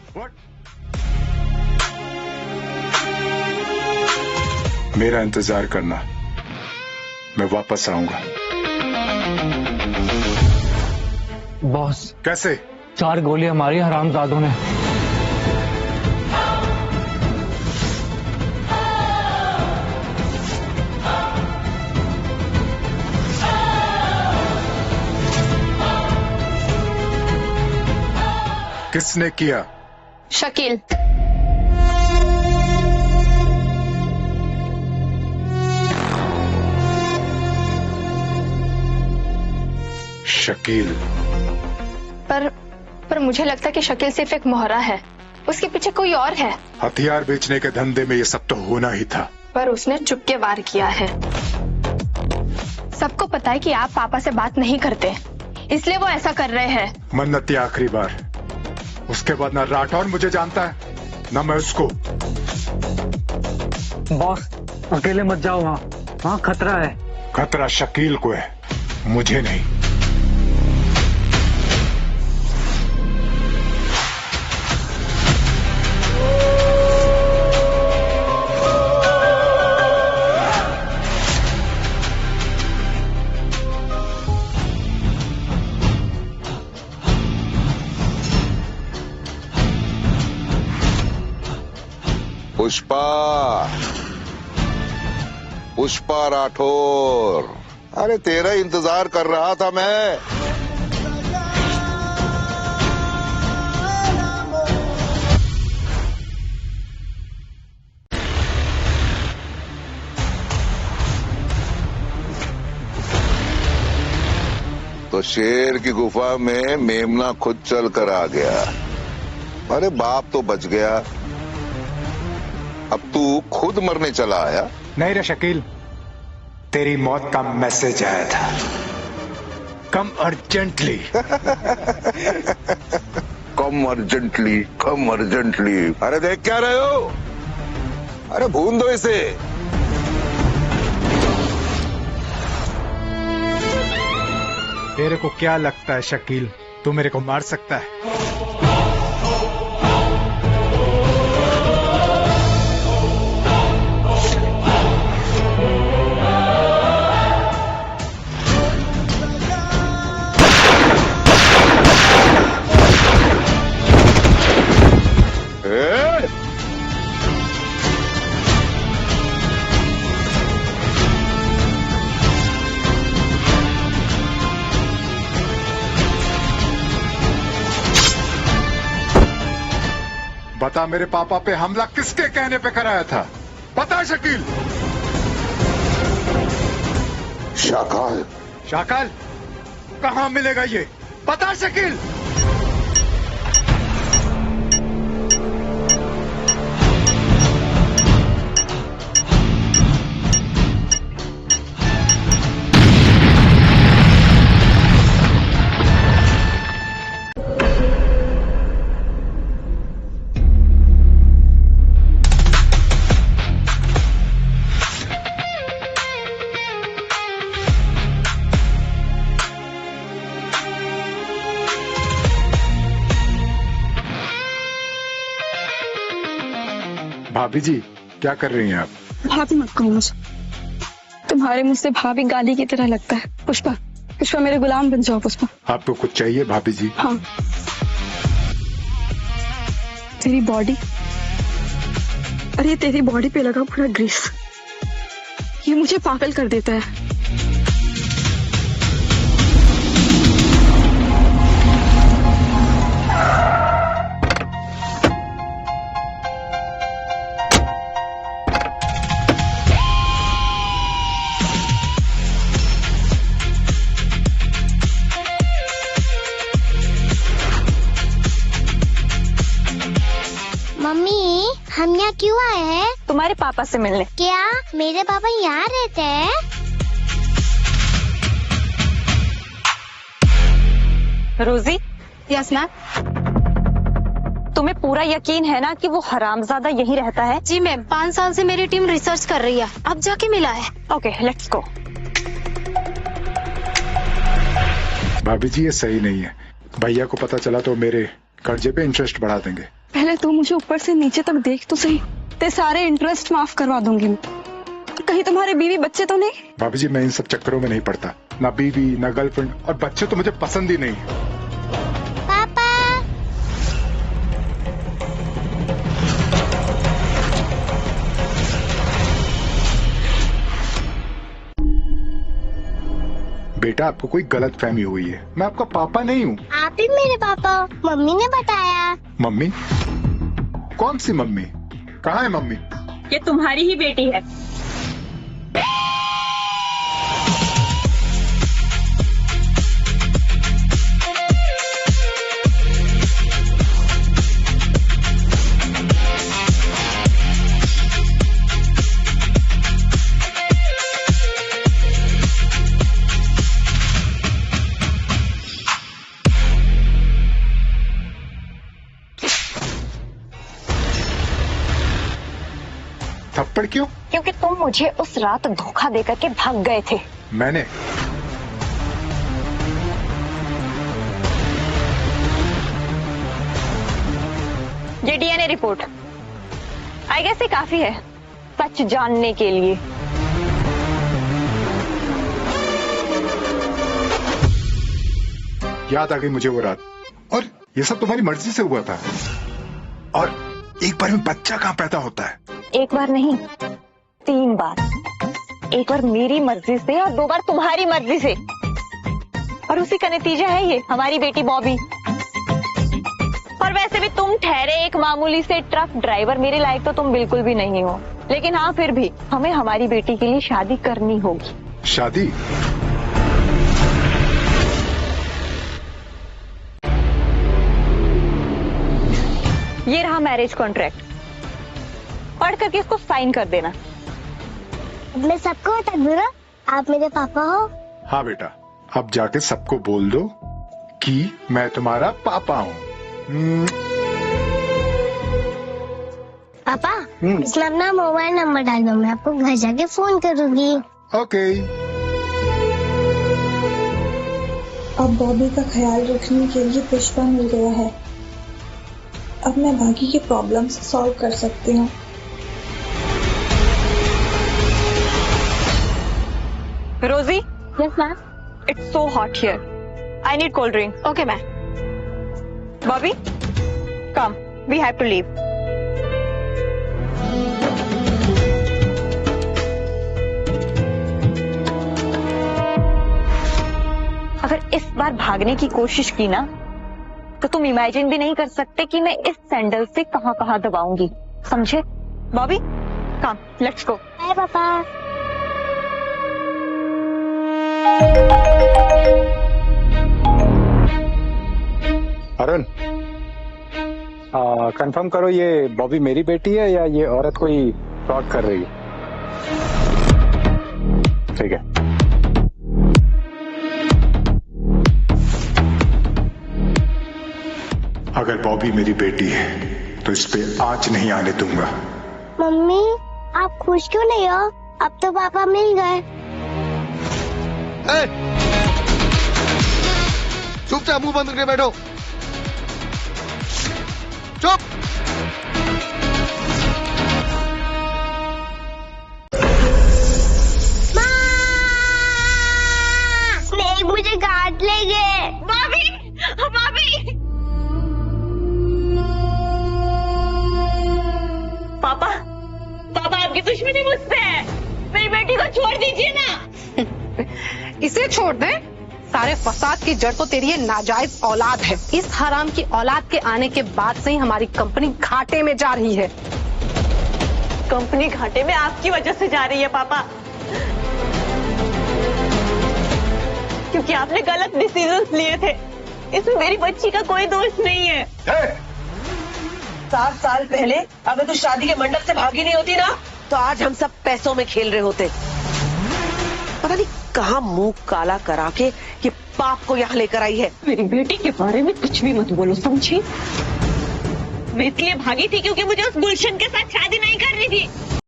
What? मेरा इंतजार करना, मैं वापस आऊंगा। बॉस, कैसे? 4 गोलियां मारी हरामजादों ने। किसने किया? शकील। शकील? पर मुझे लगता है कि शकील सिर्फ एक मोहरा है, उसके पीछे कोई और है। हथियार बेचने के धंधे में ये सब तो होना ही था। पर उसने चुपके वार किया है। सबको पता है कि आप पापा से बात नहीं करते, इसलिए वो ऐसा कर रहे हैं। मन्नत, ये आखिरी बार। उसके बाद ना राठौर मुझे जानता है, ना मैं उसको। बॉस, अकेले मत जाओ वहाँ खतरा है। खतरा शकील को है, मुझे नहीं। पुष्पा राठौर, अरे तेरा इंतजार कर रहा था मैं। तो शेर की गुफा में मेमना खुद चल कर आ गया। अरे बाप तो बच गया, अब तू खुद मरने चला आया। नहीं रे शकील, तेरी मौत का मैसेज आया था। कम अर्जेंटली। कम अर्जेंटली, कम अर्जेंटली। अरे देख क्या रहे हो? अरे भून दो इसे। तेरे को क्या लगता है शकील, तू मेरे को मार सकता है? बता, मेरे पापा पे हमला किसके कहने पे कराया था? पता शकील? शाकाल। शाकाल? कहाँ मिलेगा ये? पता शकील? भाभी जी, क्या कर रही हैं आप? भाभी मत कहो मुझे, तुम्हारे मुझसे भाभी गाली की तरह लगता है। पुष्पा, पुष्पा मेरे गुलाम बन जाओ। पुष्पा, आपको कुछ चाहिए भाभी जी? हाँ, तेरी बॉडी। अरे तेरी बॉडी पे लगा पूरा ग्रीस, ये मुझे पागल कर देता है। मम्मी, हम यहाँ क्यों आए हैं? तुम्हारे पापा से मिलने। क्या मेरे पापा यहाँ रहते हैं? रोजी, यस मैम। तुम्हें पूरा यकीन है ना कि वो हरामजादा यहीं रहता है? जी मैम, 5 साल से मेरी टीम रिसर्च कर रही है, अब जाके मिला है। Okay, let's go. भाभी जी, ये सही नहीं है। भैया को पता चला तो मेरे कर्जे पे इंटरेस्ट बढ़ा देंगे। पहले तू मुझे ऊपर से नीचे तक देख तो सही, ते सारे इंटरेस्ट माफ करवा दूंगी मैं। कहीं तुम्हारे बीवी बच्चे तो नहीं? भाभी जी, मैं इन सब चक्करों में नहीं पड़ता। ना बीवी, ना गर्लफ्रेंड, और बच्चे तो मुझे पसंद ही नहीं है। पापा। बेटा, आपको कोई गलत फहमी हुई है। मैं आपका पापा नहीं हूँ। आप ही मेरे पापा, मम्मी ने बताया। मम्मी? कौन सी मम्मी? कहाँ है मम्मी? ये तुम्हारी ही बेटी है। थप्पड़ क्यों? क्योंकि तुम मुझे उस रात धोखा देकर के भाग गए थे। मैंने? ये डीएनए रिपोर्ट आई गेस ये काफी है सच जानने के लिए। याद आ गई मुझे वो रात। और ये सब तुम्हारी मर्जी से हुआ था। और एक बार में बच्चा कहाँ पैदा होता है? एक बार नहीं, 3 बार। एक बार मेरी मर्जी से और 2 बार तुम्हारी मर्जी से। और उसी का नतीजा है ये हमारी बेटी बॉबी। और वैसे भी तुम ठहरे एक मामूली से ट्रक ड्राइवर, मेरे लायक तो तुम बिल्कुल भी नहीं हो। लेकिन हाँ, फिर भी हमें हमारी बेटी के लिए शादी करनी होगी। शादी? ये रहा मैरिज कॉन्ट्रैक्ट, पढ़ करके इसको साइन कर देना। मैं सबको बता दूं ना, आप मेरे पापा हो। हाँ बेटा, अब जाके सबको बोल दो कि मैं तुम्हारा पापा हूँ। पापा, इसमें अपना मोबाइल नंबर डाल दो, मैं आपको घर जाके फोन करूंगी। ओके। अब बॉबी का ख्याल रखने के लिए पुष्पा मिल गया है। अब मैं बाकी की प्रॉब्लम्स सॉल्व कर सकती हूँ। Rosie, yes ma'am. It's so hot here, I need cold drink. Okay ma'am. Bobby, come, we have to leave. अगर इस बार भागने की कोशिश की ना, तो तुम इमेजिन भी नहीं कर सकते कि मैं इस सैंडल से कहां कहां दबाऊंगी, समझे? बॉबी, कम, लेट्स गो। बाय पापा। अरुण, कंफर्म करो, ये बॉबी मेरी बेटी है या ये औरत कोई फ्रॉड कर रही है? ठीक है। अगर बॉबी मेरी बेटी है तो इस पे आंच नहीं आने दूंगा। मम्मी, आप खुश क्यों नहीं हो? अब तो पापा मिल गए। चुपचाप मुंह बंद करके बैठो। चुप। स्नेक मुझे काट लेंगे। बॉबी, बॉबी। पापा, पापा आपकी दुश्मनी मुझसे है। मेरी बेटी को छोड़ दीजिए ना। इसे छोड़ दे? सारे फसाद की जड़ तो तेरी ये नाजायज औलाद है। इस हराम की औलाद के आने के बाद से ही हमारी कंपनी घाटे में जा रही है। कंपनी घाटे में आपकी वजह से जा रही है पापा, क्योंकि आपने गलत डिसीजंस लिए थे। इसमें मेरी बच्ची का कोई दोष नहीं है। 7 साल पहले अगर तू शादी के मंडप से भागी नहीं होती ना, तो आज हम सब पैसों में खेल रहे होते। पता नहीं कहाँ मुंह काला करा के ये पाप को यहाँ लेकर आई है। मेरी बेटी के बारे में कुछ भी मत बोलो, समझी? मैं इसलिए भागी थी क्योंकि मुझे उस गुलशन के साथ शादी नहीं करनी थी।